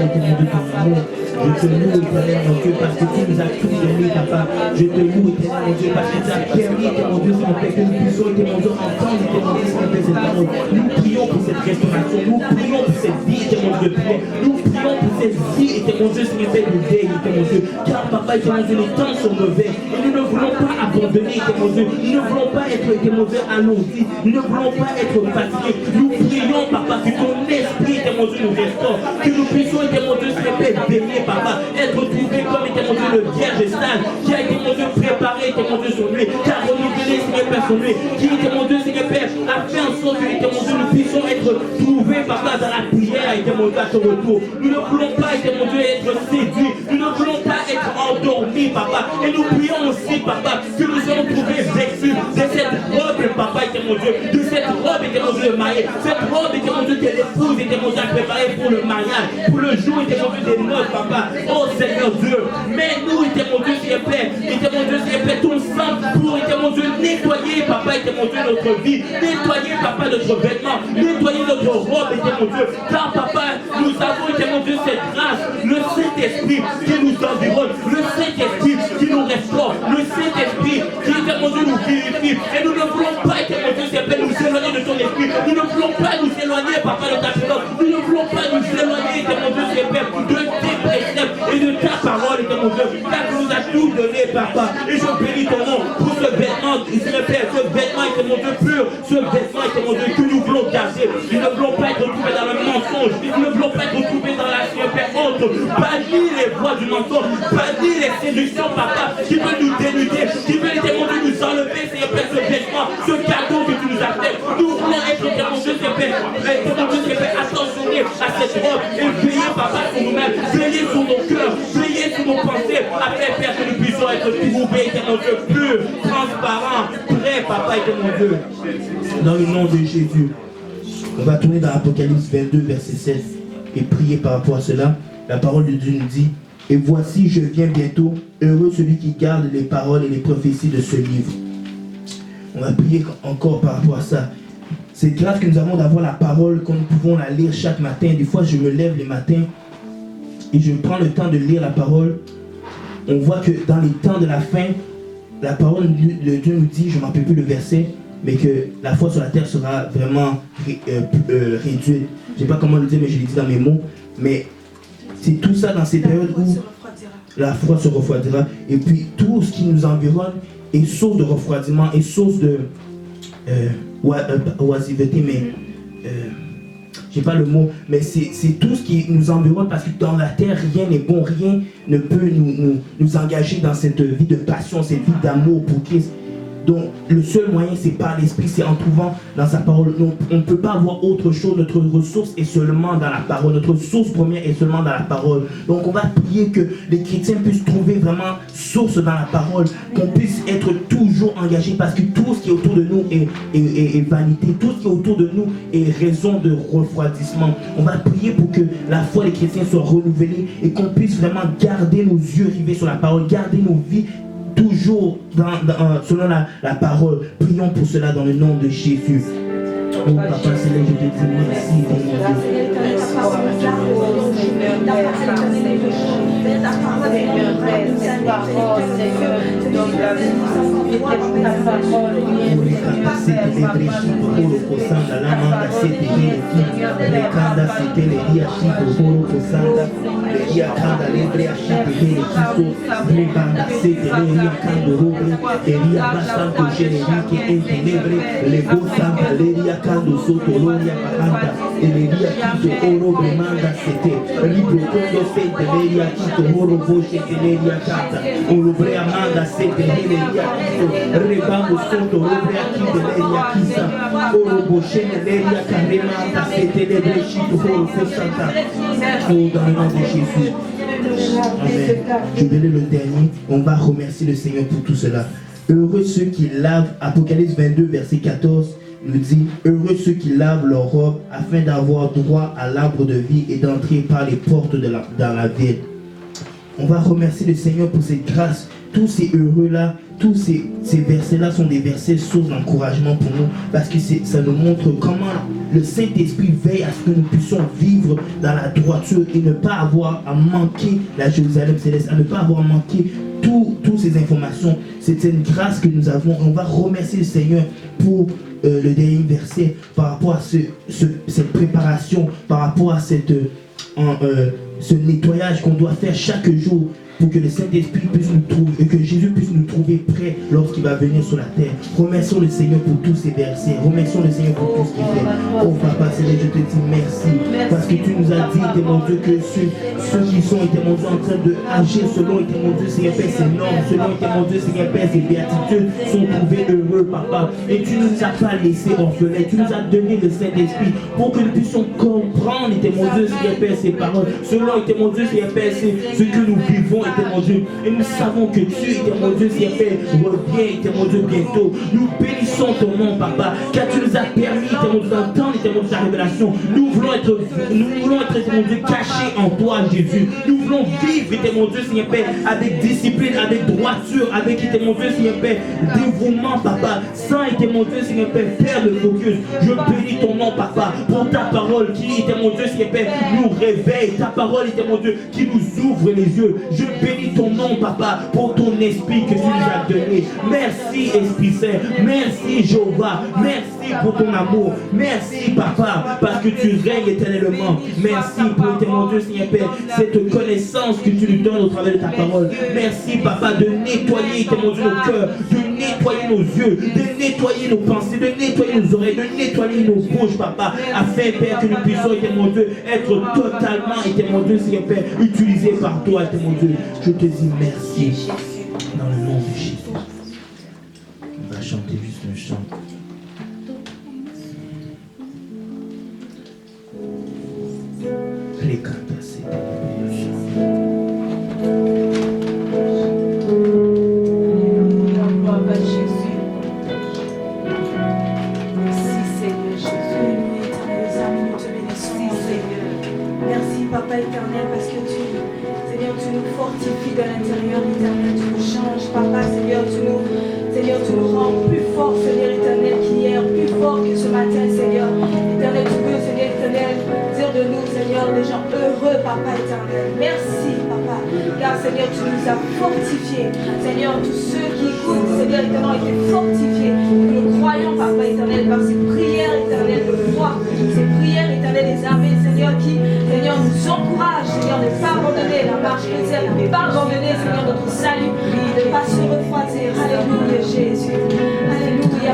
ton amour. Je te loue, Éternel mon Dieu, parce que tu nous as tout donné, Papa. Je te loue, Éternel mon Dieu, parce que tu as permis, Éternel mon Dieu, Seigneur Père, que nous puissions, Éternel mon Dieu, entendre, Éternel mon Dieu, Seigneur Père, cette parole. Nous prions pour cette restauration. Nous prions pour cette vie, Éternel mon Dieu, de prière. Nous prions pour cette vie, Éternel mon Dieu, Seigneur Père, de veille, Éternel mon Dieu. Car, Papa, Éternel mon Dieu, les temps sont mauvais. Et nous ne voulons pas abandonner, Éternel mon Dieu. Nous ne voulons pas être, Éternel mon Dieu, alourdis. Nous ne voulons pas être fatigués. Nous prions, Papa, que ton esprit, Éternel mon Dieu, nous restaure. Que nous puissions, Éternel mon Dieu, Seigneur Père, veiller, Papa. Être trouvé comme, Éternel mon Dieu, le vierge sage qui a été, mon Dieu, préparé, Éternel mon Dieu, sur lui. Qui a renouvelé, Seigneur Père, sur lui. Qui, Éternel mon Dieu, Seigneur Père, a fait en sorte que, Éternel mon Dieu, nous puissions être trouvés, Papa, dans la prière, Éternel mon Dieu, à ton retour. Nous ne voulons pas, Éternel mon Dieu, être séduits. Nous ne voulons pas être endormis, Papa. Et nous prions aussi, Papa, que nous soyons trouvés vêtus de cette robe, Papa, Éternel mon Dieu, de cette robe, Éternel mon Dieu, de mariée. Cette robe, Éternel mon Dieu, que l'épouse, Éternel mon Dieu, a préparée pour le mariage, pour le jour, Éternel mon Dieu, des noces, Papa. Oh Seigneur Dieu, mais nous, Éternel mon Dieu, Seigneur Père, Éternel mon Dieu, Seigneur Père, ton sang pour, Éternel mon Dieu, nettoyer, Papa, Éternel mon Dieu, notre vie, nettoyer, Papa, notre vêtement, nettoyer notre robe, Éternel mon Dieu, car, Papa, nous avons, Éternel mon Dieu, cette grâce, le Saint-Esprit qui nous environne, le Saint-Esprit qui nous restaure, le Saint-Esprit qui, Éternel mon Dieu, nous vérifie, et nous ne voulons pas, Éternel mon Dieu, Seigneur Père, nous éloigner de ton esprit, nous ne voulons pas nous éloigner, Papa, de ta présence, nous ne voulons pas nous éloigner, Éternel mon Dieu, Seigneur Père, de tes préceptes et de ta parole, Éternel mon Dieu, car tu nous as tout donné, Papa, et je bénis ton nom pour ce vêtement, Seigneur Père, ce vêtement, Éternel mon Dieu, pur, ce vêtement, Éternel mon Dieu, que nous voulons garder, nous ne voulons pas être retrouvés dans le mensonge, nous ne voulons pas être retrouvés dans la, Seigneur Père, honte, bannir les voies du mensonge, bannir les séductions, Papa, qui veulent nous dénuder, qui veulent, Éternel mon Dieu, nous enlever, Seigneur Père, ce vêtement, ce cadeau que tu nous as fait. Nous voulons être, Éternel mon Dieu, Seigneur Père, attentionnés à cette robe et veiller, Papa, sur nous-mêmes, veiller sur nos cœurs, veiller sur nos pensées, afin, Père, que nous puissions être trouvés, Éternel mon Dieu, purs, transparents, prêts, Papa, Éternel mon Dieu. Dans le nom de Jésus, on va tourner dans Apocalypse 22, verset 7 et prier par rapport à cela. La parole de Dieu nous dit: et voici, je viens bientôt, heureux celui qui garde les paroles et les prophéties de ce livre. On va prier encore par rapport à ça. cette grâce que nous avons d'avoir la parole, quand nous pouvons la lire chaque matin. Des fois, je me lève les matins et je prends le temps de lire la parole. On voit que dans les temps de la fin, la parole de Dieu nous dit, je ne m'en rappelle plus le verset, mais que la foi sur la terre sera vraiment réduite. Je ne sais pas comment le dire, mais je l'ai dit dans mes mots. Mais c'est tout ça dans ces périodes où la foi se refroidira. Et puis tout ce qui nous environne est source de refroidissement, est source de oisiveté, mais je n'ai pas le mot, mais c'est tout ce qui nous environne, parce que dans la terre, rien n'est bon, rien ne peut nous engager dans cette vie de passion, cette vie d'amour pour Christ. Donc le seul moyen, c'est par l'Esprit, c'est en trouvant dans sa parole. Donc, on ne peut pas avoir autre chose. Notre ressource est seulement dans la parole. Notre source première est seulement dans la parole. Donc on va prier que les chrétiens puissent trouver vraiment source dans la parole, qu'on puisse être toujours engagés, parce que tout ce qui est autour de nous est vanité. Tout ce qui est autour de nous est raison de refroidissement. On va prier pour que la foi des chrétiens soit renouvelée et qu'on puisse vraiment garder nos yeux rivés sur la parole, garder nos vies toujours selon la parole. Prions pour cela dans le nom de Jésus. Oh Papa Céleste, je te dis merci, mon Kando Sotoloria Bahanda, Eleria Kito Oro Bremanda Sete, Libro Kondo Sete, Leria Kito Oro Boshe, Leria Kata, Olobrea Manda Sete, Leria Kito, Rebamo Soto, Olobrea Kito, Leria Kisa, Oro Boshe, Leria Karemanda Sete, Leria Kito Oro Kosanta. Oh, dans le nom de Jésus. Amen. Je vais le dernier. On va remercier le Seigneur pour tout cela. Heureux ceux qui lavent, Apocalypse 22, verset 14. Nous dit, heureux ceux qui lavent leurs robes afin d'avoir droit à l'arbre de vie et d'entrer par les portes dans la ville. On va remercier le Seigneur pour cette grâce. Tous ces heureux-là, tous ces versets-là sont des versets sources d'encouragement pour nous, parce que ça nous montre comment le Saint-Esprit veille à ce que nous puissions vivre dans la droiture et ne pas avoir à manquer la Jérusalem céleste, à ne pas avoir manqué toutes ces informations. C'est une grâce que nous avons. On va remercier le Seigneur pour le dernier verset, par rapport à cette préparation, par rapport à ce nettoyage qu'on doit faire chaque jour, pour que le Saint-Esprit puisse nous trouver, et que Jésus puisse nous trouver prêts lorsqu'il va venir sur la terre. Remercions le Seigneur pour tous ces versets. Remercions le Seigneur pour tout ce qu'il fait. Oh Papa Céleste, je te dis merci, parce que tu nous as dit, était mon Dieu, que ceux qui sont, était mon Dieu, en train d'agir selon, était mon Dieu, Seigneur Père, ses normes, selon, était mon Dieu, Seigneur Père, ses béatitudes, sont trouvés heureux, Papa. Et tu ne nous as pas laissés orphelins, tu nous as donné le Saint-Esprit pour que nous puissions comprendre, était mon Dieu, Seigneur Père, ses paroles, selon, était mon Dieu, Seigneur Père, ce que nous vivons, était mon Dieu. Et nous savons que tu, était mon Dieu, Seigneur Père, reviens, était mon Dieu, bientôt. Nous bénissons ton nom, Papa, car tu nous as permis, était mon Dieu, d'entendre, était mon Dieu, ta révélation. Nous voulons être, était mon Dieu, cachés en toi, Jésus. Nous voulons vivre, était mon Dieu, Seigneur Père, avec discipline, avec droiture, avec, était mon Dieu, Seigneur Père, dévouement, Papa, sans, était mon Dieu, Seigneur Père, faire le focus. Je bénis ton nom, Papa, pour ta parole qui, était mon Dieu, Seigneur Père, nous réveille. Ta parole, était mon Dieu, qui nous ouvre les yeux. Je bénis ton nom, Papa, pour ton esprit que tu nous as donné. Merci, Esprit Saint. Merci, Jéhovah. Merci pour ton amour. Merci, Papa, parce que tu règnes éternellement. Merci pour, mon Dieu, Seigneur Père, cette connaissance que tu nous donnes au travers de ta parole. Merci, Papa, de nettoyer, mon Dieu, nos cœurs, de nettoyer nos yeux, de nettoyer nos pensées, de nettoyer nos oreilles, de nettoyer nos bouches, Papa, afin, Père, que nous puissions, mon Dieu, être totalement, mon Dieu, Seigneur Père, utilisés par toi, mon Dieu. Je te dis merci dans le nom de Jésus. On va chanter juste un chant. Les cantas, c'est gloire à Jésus. Merci Seigneur Jésus. Merci Seigneur. Merci Papa éternel, parce que Seigneur, tu nous fortifies de l'intérieur, éternel, tu nous changes, Papa, Seigneur, tu nous rends plus forts, Seigneur éternel, qu'hier, plus forts que ce matin. matin, Seigneur. Éternel, tu veux, Seigneur éternel, dire de nous, Seigneur, des gens heureux, Papa éternel. Merci, Papa, car Seigneur, tu nous as fortifiés. Seigneur, tous ceux qui écoutent, Seigneur éternel, ont été fortifiés. Nous croyons, Papa éternel, par ces prières éternelles de foi, ces prières éternelles des armées, Seigneur, qui, Seigneur, nous encouragent, Seigneur, de ne pas abandonner la marche chrétienne, de ne pas abandonner, Seigneur, notre salut, de ne pas se refroidir. Alléluia, Jésus. Alléluia,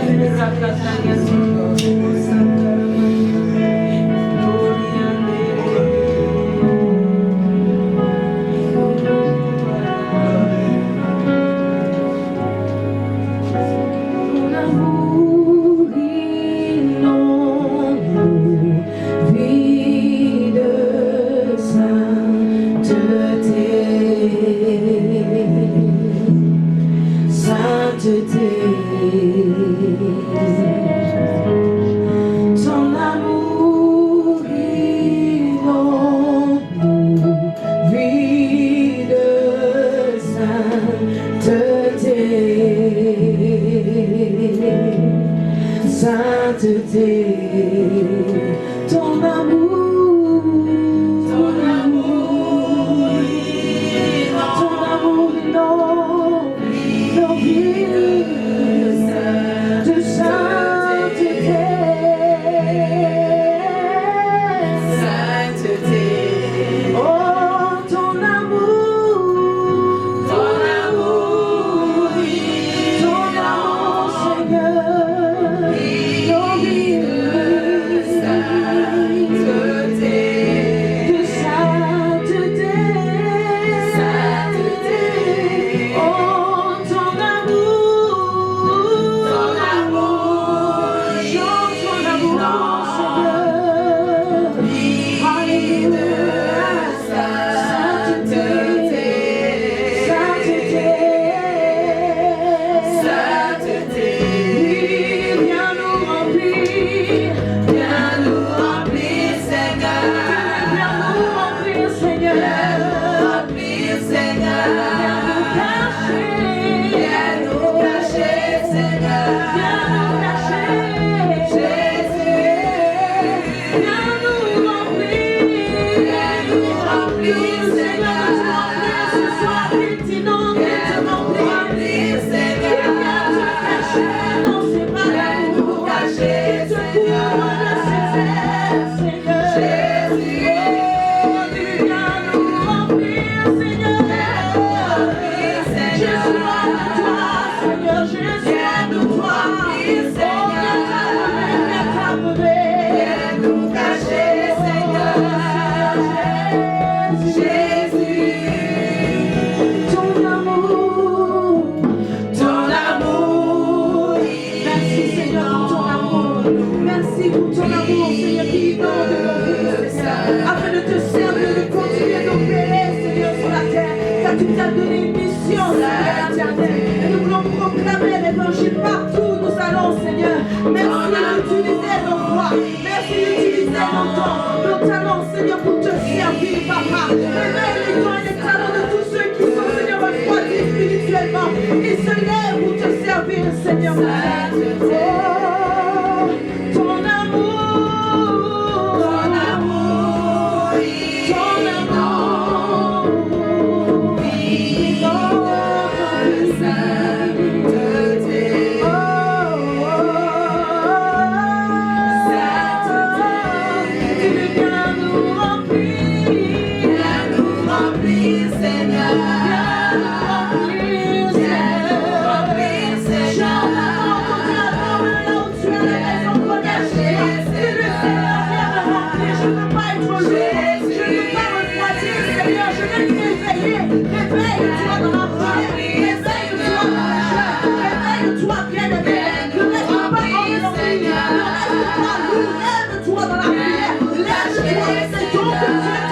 Lève-toi dans la prière. Lève-toi, c'est ton Dieu.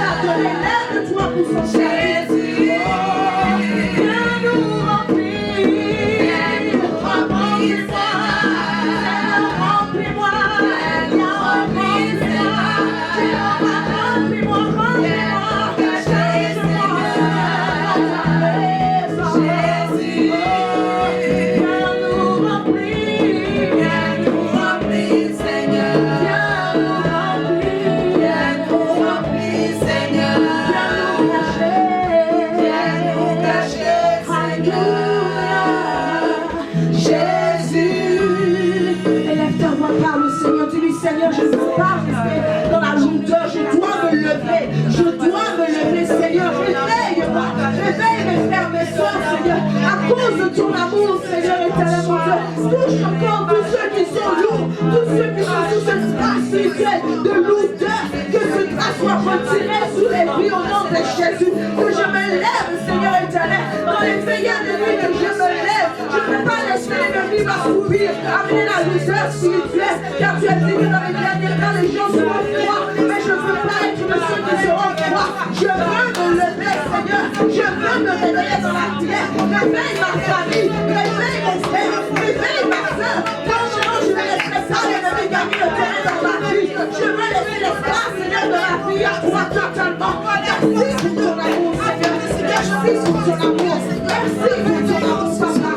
Je dois me lever, Seigneur. Réveille-moi. Réveille mes frères, mes soeurs, Seigneur. À cause de ton amour, Seigneur éternel, mon Dieu. Touche encore tous ceux qui sont lourds, tous ceux qui sont sous cette trace spirituelle de lourdeur. Que ce trace soit retiré sous les vies au nom de Jésus. Que je me lève, Seigneur éternel, dans les veillées de nuit, que je me lève. Je ne peux pas laisser l'ennemi m'assouvir, amener la lourdeur spirituelle. Car tu as dit que dans les derniers temps, les gens seront froids. Mais je ne veux pas être de ceux qui seront froids. Je veux me lever, Seigneur. Je veux me réveiller dans la prière. Réveille ma famille. Réveille mon frère. Réveille ma soeur. Non, je ne laisserai pas l'ennemi gagner le terrain dans ma vie. Je veux laisser l'espace, Seigneur, de la prière pour moi totalement. Merci pour ton amour, Seigneur. Merci pour ton amour. Merci pour ton amour, Papa.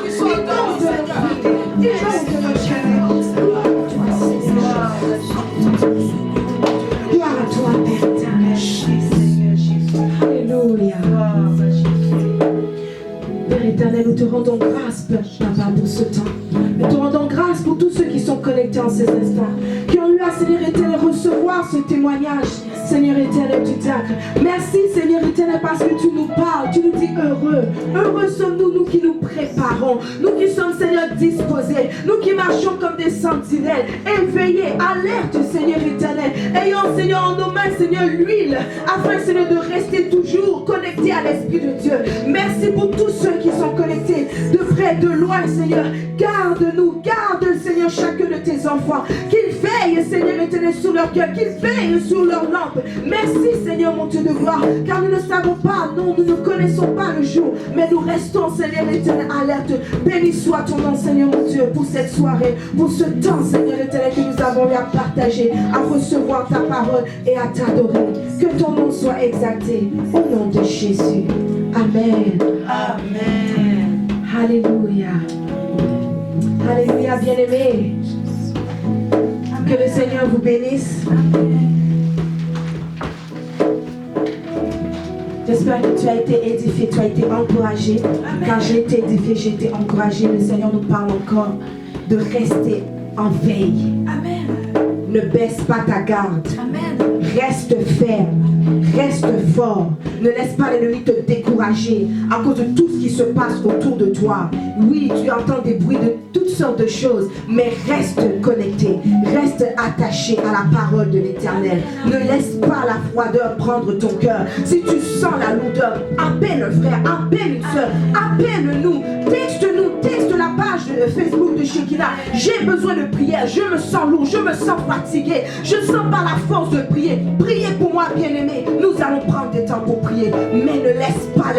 Et non de notre cœur. Gloire à toi, Père éternel. Alléluia. Père éternel, nous te rendons grâce, Papa, pour ce temps. Nous te rendons grâce pour tous ceux qui sont connectés en ces instants, qui ont eu à, Seigneur éternel, recevoir ce témoignage, Seigneur éternel, du diacre. Merci, Seigneur éternel, parce que tu nous parles, tu nous dis heureux. Heureux sommes-nous, nous qui nous préparons, nous qui sommes, Seigneur, disposés, nous qui marchons comme des sentinelles, éveillés, alertes, Seigneur éternel, ayant, Seigneur, en nos mains, Seigneur, l'huile, afin, Seigneur, de rester toujours connectés à l'Esprit de Dieu. Merci pour tous ceux qui sont connectés, de près, de loin, Seigneur. Garde-nous, garde, Seigneur, chacun de tes enfants, qu'ils veillent, Seigneur éternel, sur leur cœur, qu'ils veillent sur leur lampe. Merci, Seigneur, mon Dieu de gloire, car nous ne savons pas, non, nous ne connaissons pas le jour, mais nous restons, Seigneur éternel, alerte. Béni soit ton nom, Seigneur, mon Dieu, pour cette soirée, pour ce temps, Seigneur éternel, que nous avons eu à partager, à recevoir ta parole et à t'adorer. Que ton nom soit exalté, au nom de Jésus. Amen. Amen. Alléluia. Alléluia, bien-aimés. Que le Seigneur vous bénisse. J'espère que tu as été édifié, tu as été encouragé. Quand j'ai été édifié, j'ai été encouragé. Le Seigneur nous parle encore de rester en veille. Amen. Ne baisse pas ta garde. Amen. Reste ferme, reste fort. Ne laisse pas l'ennemi te décourager à cause de tout ce qui se passe autour de toi. Oui, tu entends des bruits de toutes sortes de choses, mais reste connecté, reste attaché à la parole de l'Éternel. Ne laisse pas la froideur prendre ton cœur. Si tu sens la lourdeur, appelle un frère, appelle une soeur, appelle-nous, texte-nous, texte la page Facebook de Shekinah. J'ai besoin de prière, je me sens lourd, je me sens fatigué, je ne sens pas la force de prier. Priez pour moi, bien-aimé. Nous allons prendre du temps pour prier, mais ne laisse pas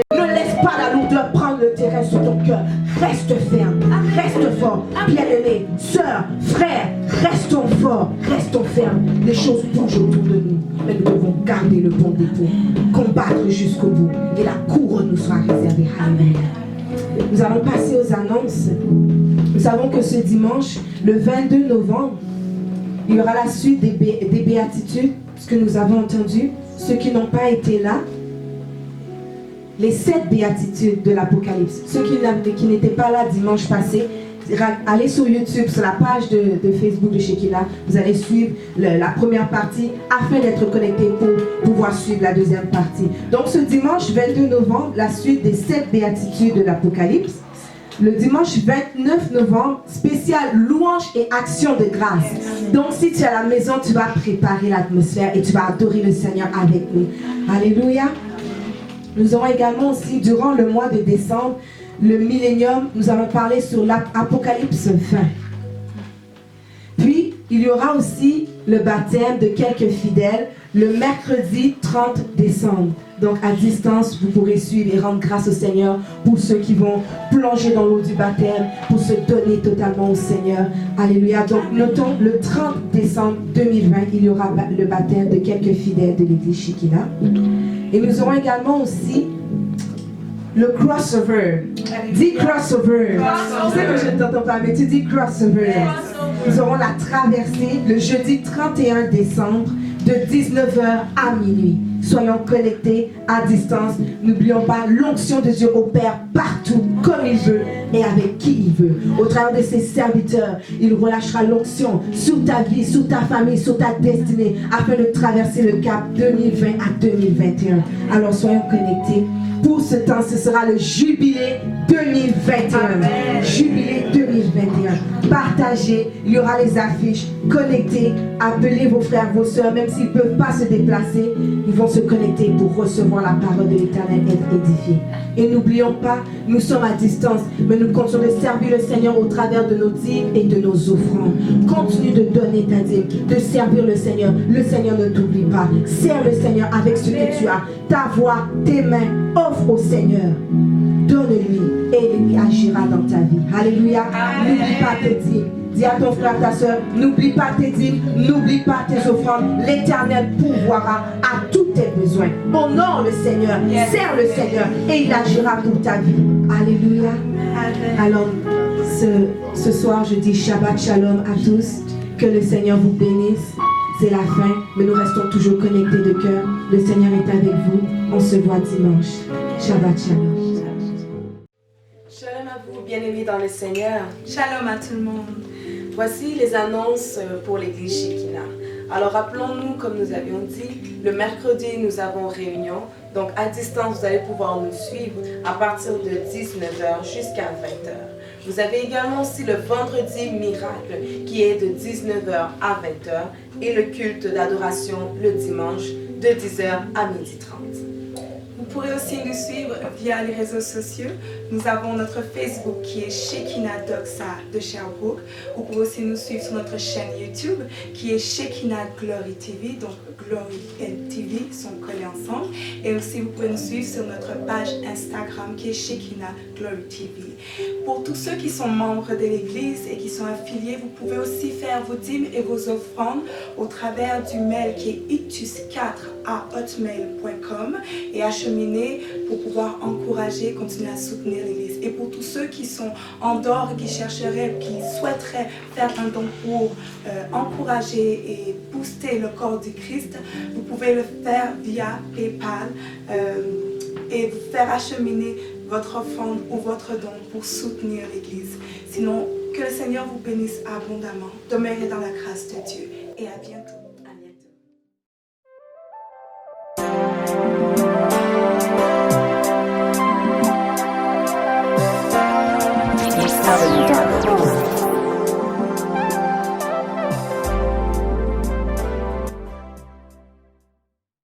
la lourdeur prendre le terrain sur ton cœur. Reste ferme, reste fort, bien-aimé, soeur, frère, restons forts, restons fermes. Les choses bougent autour de nous, mais nous devons garder le bon dépôt, combattre jusqu'au bout, et la couronne nous sera réservée. Amen. Nous allons passer aux annonces. Nous savons que ce dimanche, le 22 novembre, il y aura la suite des béatitudes, ce que nous avons entendu. Ceux qui n'ont pas été là, les 7 béatitudes de l'Apocalypse. Ceux qui n'étaient pas là dimanche passé, allez sur YouTube, sur la page de Facebook de Shekinah. Vous allez suivre la première partie afin d'être connecté pour pouvoir suivre la deuxième partie. Donc ce dimanche 22 novembre, la suite des 7 béatitudes de l'Apocalypse. Le dimanche 29 novembre, spécial louange et action de grâce. Donc si tu es à la maison, tu vas préparer l'atmosphère et tu vas adorer le Seigneur avec nous. Alléluia. Nous aurons également aussi, durant le mois de décembre, le millénium, nous allons parler sur l'Apocalypse 20. Puis, il y aura aussi le baptême de quelques fidèles le mercredi 30 décembre. Donc, à distance, vous pourrez suivre et rendre grâce au Seigneur pour ceux qui vont plonger dans l'eau du baptême, pour se donner totalement au Seigneur. Alléluia. Donc, notons, le 30 décembre 2020, il y aura le baptême de quelques fidèles de l'église Shekinah. Et nous aurons également aussi le crossover. Dis crossover. Je sais que je ne t'entends pas, mais tu dis crossover. Nous aurons la traversée le jeudi 31 décembre de 19h à minuit. soyons connectés à distance. N'oublions pas, l'onction de Dieu opère partout, comme il veut et avec qui il veut. Au travers de ses serviteurs, il relâchera l'onction sur ta vie, sur ta famille, sur ta destinée, afin de traverser le cap 2020 à 2021. Alors soyons connectés. Pour ce temps, ce sera le jubilé 2021. Amen. Jubilé 2021. Partagez, il y aura les affiches, connectez, appelez vos frères, vos soeurs, même s'ils ne peuvent pas se déplacer, ils vont se connecter pour recevoir la parole de l'Éternel et être édifiés. Et n'oublions pas, nous sommes à distance, mais nous continuons de servir le Seigneur au travers de nos dîmes et de nos offrandes. Continue de donner ta dîme, de servir le Seigneur. Le Seigneur ne t'oublie pas. Sers le Seigneur avec ce que tu as. Ta voix, tes mains, offre au Seigneur. Donne-lui et il agira dans ta vie. Alléluia. N'oublie pas tes dîmes. Dis à ton frère, ta soeur, n'oublie pas tes dîmes, n'oublie pas tes offrandes. L'Éternel pourvoira à tous tes besoins. Honore le Seigneur, sers le Seigneur et il agira pour ta vie. Alléluia. Alors, ce soir, je dis Shabbat Shalom à tous. Que le Seigneur vous bénisse. C'est la fin, mais nous restons toujours connectés de cœur. Le Seigneur est avec vous. On se voit dimanche. Shabbat Shalom. Shalom à vous, bien-aimés dans le Seigneur. Shalom à tout le monde. Voici les annonces pour l'église Shekinah. Alors rappelons-nous, comme nous avions dit, le mercredi nous avons réunion. Donc à distance, vous allez pouvoir nous suivre à partir de 19h jusqu'à 20h. Vous avez également aussi le vendredi miracle qui est de 19h à 20h et le culte d'adoration le dimanche de 10h à 12h30. Vous pourrez aussi nous suivre via les réseaux sociaux. Nous avons notre Facebook qui est Shekinah Doxa de Sherbrooke. Vous pouvez aussi nous suivre sur notre chaîne YouTube qui est Shekinah Glory TV. Donc Glory et TV sont collés ensemble. Et aussi vous pouvez nous suivre sur notre page Instagram qui est Shekinah Glory TV. Pour tous ceux qui sont membres de l'église et qui sont affiliés, vous pouvez aussi faire vos dîmes et vos offrandes au travers du mail qui est itus4@hotmail.com et acheminer pour pouvoir encourager, continuer à soutenir l'église. Et pour tous ceux qui sont en dehors et qui chercheraient, qui souhaiteraient faire un don pour encourager et booster le corps du Christ, vous pouvez le faire via PayPal et vous faire acheminer votre offrande ou votre don pour soutenir l'église. Sinon, que le Seigneur vous bénisse abondamment. Demeurez dans la grâce de Dieu et à bientôt.